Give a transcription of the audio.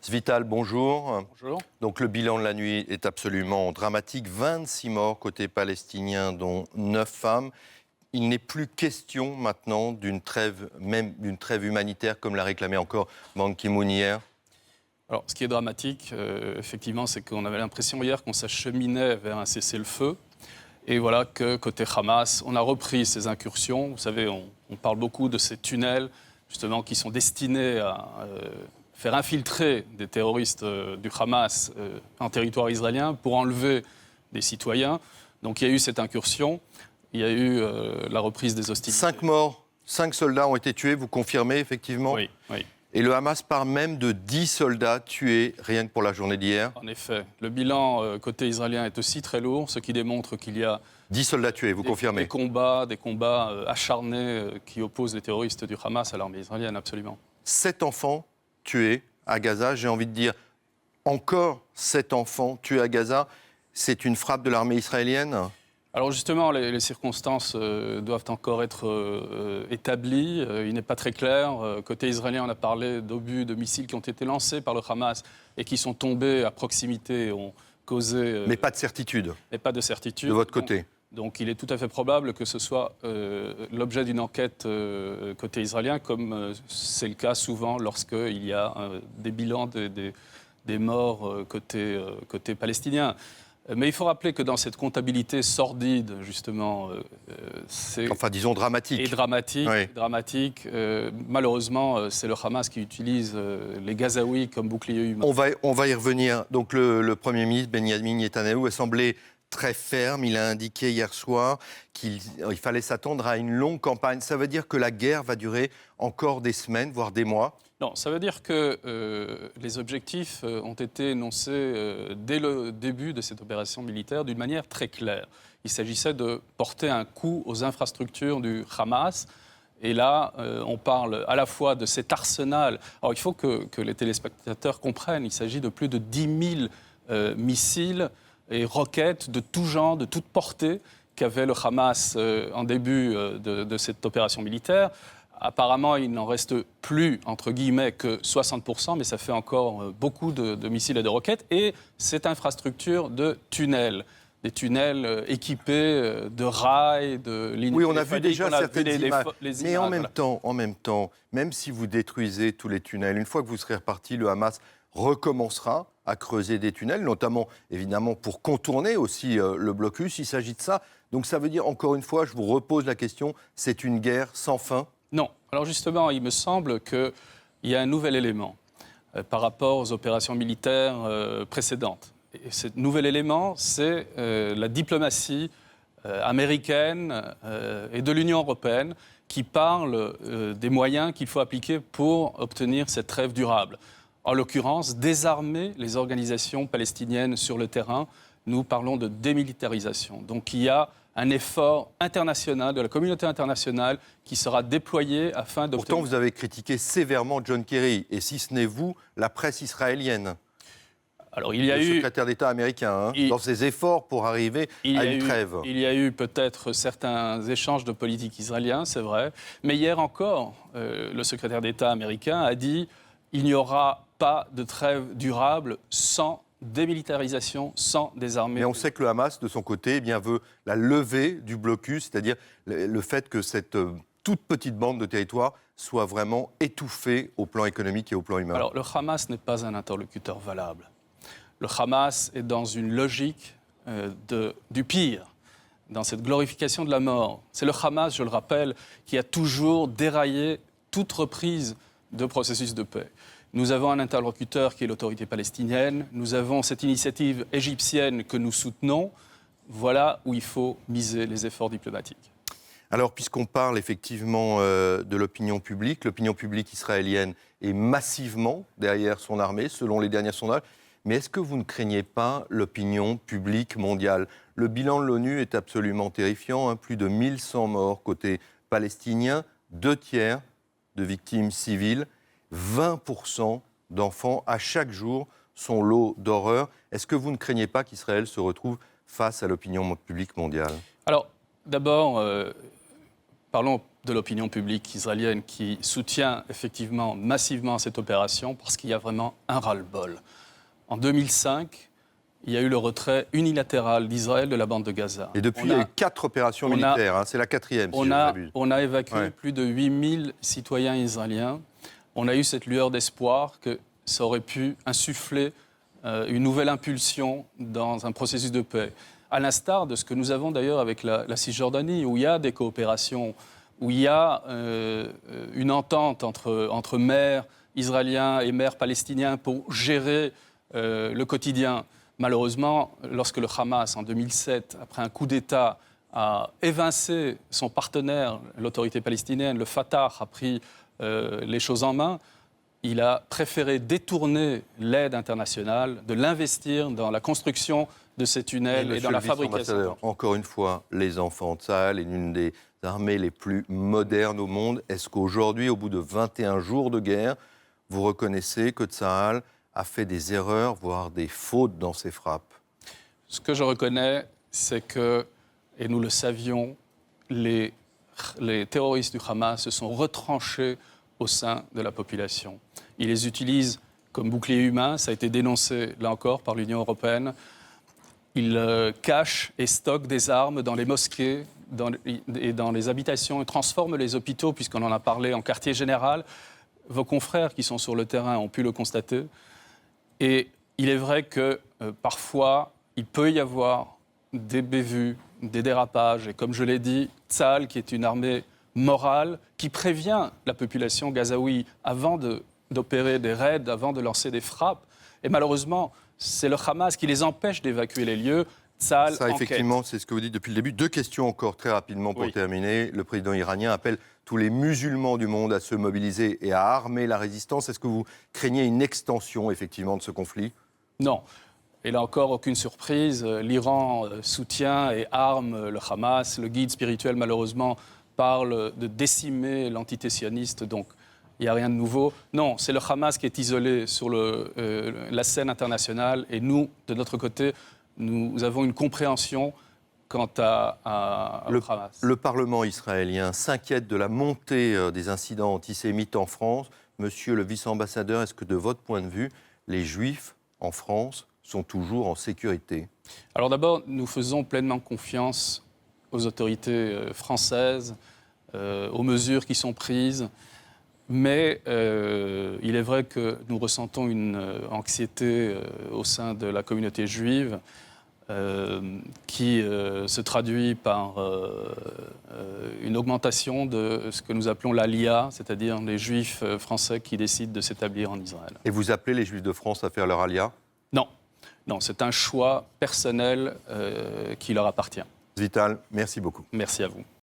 Vital, bonjour. Bonjour. Donc le bilan de la nuit est absolument dramatique. 26 morts côté palestinien, dont 9 femmes. Il n'est plus question maintenant d'une trêve, même d'une trêve humanitaire, comme l'a réclamé encore Ban Ki-moon hier. Alors, ce qui est dramatique, effectivement, c'est qu'on avait l'impression hier qu'on s'acheminait vers un cessez-le-feu. Et voilà que côté Hamas, on a repris ces incursions. Vous savez, on parle beaucoup de ces tunnels, justement, qui sont destinés à faire infiltrer des terroristes du Hamas en territoire israélien pour enlever des citoyens. Donc, il y a eu cette incursion. Il y a eu la reprise des hostilités. 5 morts, 5 soldats ont été tués, vous confirmez effectivement? Oui, oui. Et le Hamas parle même de 10 soldats tués rien que pour la journée d'hier. En effet. Le bilan côté israélien est aussi très lourd, ce qui démontre qu'il y a 10 soldats tués, vous confirmez? des combats acharnés qui opposent les terroristes du Hamas à l'armée israélienne, absolument. 7 enfants tués à Gaza, j'ai envie de dire encore 7 enfants tués à Gaza. C'est une frappe de l'armée israélienne? Alors justement, les circonstances doivent encore être établies. Il n'est pas très clair. Côté israélien, on a parlé d'obus de missiles qui ont été lancés par le Hamas et qui sont tombés à proximité et ont causé... Mais pas de certitude. Mais pas de certitude. De votre côté. Donc il est tout à fait probable que ce soit l'objet d'une enquête côté israélien, comme c'est le cas souvent lorsqu'il y a des bilans des morts côté palestinien. Mais il faut rappeler que dans cette comptabilité sordide, justement, c'est... Enfin, disons dramatique. Et dramatique, Oui. dramatique. Malheureusement, c'est le Hamas qui utilise les Gazaouis comme bouclier humain. On va y revenir. Donc le Premier ministre Benyamin Netanyahou a semblé très ferme. Il a indiqué hier soir qu'il fallait s'attendre à une longue campagne. Ça veut dire que la guerre va durer encore des semaines, voire des mois? Non, ça veut dire que les objectifs ont été énoncés dès le début de cette opération militaire d'une manière très claire. Il s'agissait de porter un coup aux infrastructures du Hamas. Et là, on parle à la fois de cet arsenal. Alors, il faut que les téléspectateurs comprennent, il s'agit de plus de 10 000 missiles et roquettes de tout genre, de toute portée, qu'avait le Hamas en début de cette opération militaire. Apparemment, il n'en reste plus, entre guillemets, que 60%, mais ça fait encore beaucoup de missiles et de roquettes. Et cette infrastructure de tunnels, des tunnels équipés de rails, de lignes... Oui, on a vu déjà certaines images. Mais en voilà. même temps, même si vous détruisez tous les tunnels, une fois que vous serez reparti, le Hamas recommencera à creuser des tunnels, notamment, évidemment, pour contourner aussi le blocus. Il s'agit de ça. Donc ça veut dire, encore une fois, je vous repose la question, c'est une guerre sans fin? Non. Alors justement, il me semble qu'il y a un nouvel élément par rapport aux opérations militaires précédentes. Et ce nouvel élément, c'est la diplomatie américaine et de l'Union européenne qui parle des moyens qu'il faut appliquer pour obtenir cette trêve durable. En l'occurrence, désarmer les organisations palestiniennes sur le terrain. Nous parlons de démilitarisation. Donc il y a un effort international, de la communauté internationale, qui sera déployé afin d'obtenir... Pourtant, vous avez critiqué sévèrement John Kerry, et si ce n'est vous, la presse israélienne. Alors, il y a le eu... secrétaire d'État américain, dans ses efforts pour arriver à une trêve. Il y a eu peut-être certains échanges de politique israéliens, c'est vrai. Mais hier encore, le secrétaire d'État américain a dit qu'il n'y aura pas de trêve durable sans démilitarisation, sans désarmer. Mais on sait que le Hamas, de son côté, eh bien, veut la levée du blocus, c'est-à-dire le fait que cette toute petite bande de territoire soit vraiment étouffée au plan économique et au plan humain. Alors, le Hamas n'est pas un interlocuteur valable. Le Hamas est dans une logique du pire, dans cette glorification de la mort. C'est le Hamas, je le rappelle, qui a toujours déraillé toute reprise de processus de paix. Nous avons un interlocuteur qui est l'autorité palestinienne. Nous avons cette initiative égyptienne que nous soutenons. Voilà où il faut miser les efforts diplomatiques. Alors, puisqu'on parle effectivement de l'opinion publique israélienne est massivement derrière son armée, selon les derniers sondages. Mais est-ce que vous ne craignez pas l'opinion publique mondiale? Le bilan de l'ONU est absolument terrifiant. Plus de 1100 morts côté palestinien, 2 tiers de victimes civiles. 20% d'enfants à chaque jour sont lot d'horreur. Est-ce que vous ne craignez pas qu'Israël se retrouve face à l'opinion publique mondiale? Alors, d'abord, parlons de l'opinion publique israélienne qui soutient effectivement massivement cette opération parce qu'il y a vraiment un ras-le-bol. En 2005, il y a eu le retrait unilatéral d'Israël de la bande de Gaza. Et depuis, il y a eu 4 opérations militaires. Hein, c'est la 4e, si je ne m'abuse. On a évacué plus de 8000 citoyens israéliens. On a eu cette lueur d'espoir que ça aurait pu insuffler une nouvelle impulsion dans un processus de paix. À l'instar de ce que nous avons d'ailleurs avec la Cisjordanie, où il y a des coopérations, où il y a une entente entre maires israéliens et maires palestiniens pour gérer le quotidien. Malheureusement, lorsque le Hamas, en 2007, après un coup d'État, a évincé son partenaire, l'autorité palestinienne, le Fatah, a pris les choses en main, il a préféré détourner l'aide internationale, de l'investir dans la construction de ces tunnels et dans la fabrication. Encore une fois, les enfants de Tsahal est l'une des armées les plus modernes au monde. Est-ce qu'aujourd'hui, au bout de 21 jours de guerre, vous reconnaissez que Tsahal a fait des erreurs, voire des fautes dans ses frappes? Ce que je reconnais, c'est que, et nous le savions, les terroristes du Hamas se sont retranchés au sein de la population. Ils les utilisent comme bouclier humain, ça a été dénoncé là encore par l'Union européenne. Ils cachent et stockent des armes dans les mosquées et dans les habitations. Ils transforment les hôpitaux, puisqu'on en a parlé, en quartier général. Vos confrères qui sont sur le terrain ont pu le constater. Et il est vrai que parfois, il peut y avoir des bévues, des dérapages. Et comme je l'ai dit, Tsahal, qui est une armée morale, qui prévient la population gazaoui avant d'opérer des raids, avant de lancer des frappes. Et malheureusement, c'est le Hamas qui les empêche d'évacuer les lieux. Tsahal Ça, effectivement, c'est ce que vous dites depuis le début. 2 questions encore très rapidement pour terminer. Le président iranien appelle tous les musulmans du monde à se mobiliser et à armer la résistance. Est-ce que vous craignez une extension, effectivement, de ce conflit? Non. Et là encore, aucune surprise. L'Iran soutient et arme le Hamas. Le guide spirituel, malheureusement, parle de décimer l'entité sioniste. Donc, il n'y a rien de nouveau. Non, c'est le Hamas qui est isolé sur la scène internationale. Et nous, de notre côté, nous avons une compréhension quant à le Hamas. Le Parlement israélien s'inquiète de la montée des incidents antisémites en France. Monsieur le vice-ambassadeur, est-ce que de votre point de vue, les Juifs en France sont toujours en sécurité? Alors d'abord, nous faisons pleinement confiance aux autorités françaises, aux mesures qui sont prises. Mais il est vrai que nous ressentons une anxiété au sein de la communauté juive qui se traduit par une augmentation de ce que nous appelons l'Aliyah, c'est-à-dire les juifs français qui décident de s'établir en Israël. Et vous appelez les juifs de France à faire leur Aliyah? Non, non, c'est un choix personnel qui leur appartient. Vital, merci beaucoup. Merci à vous.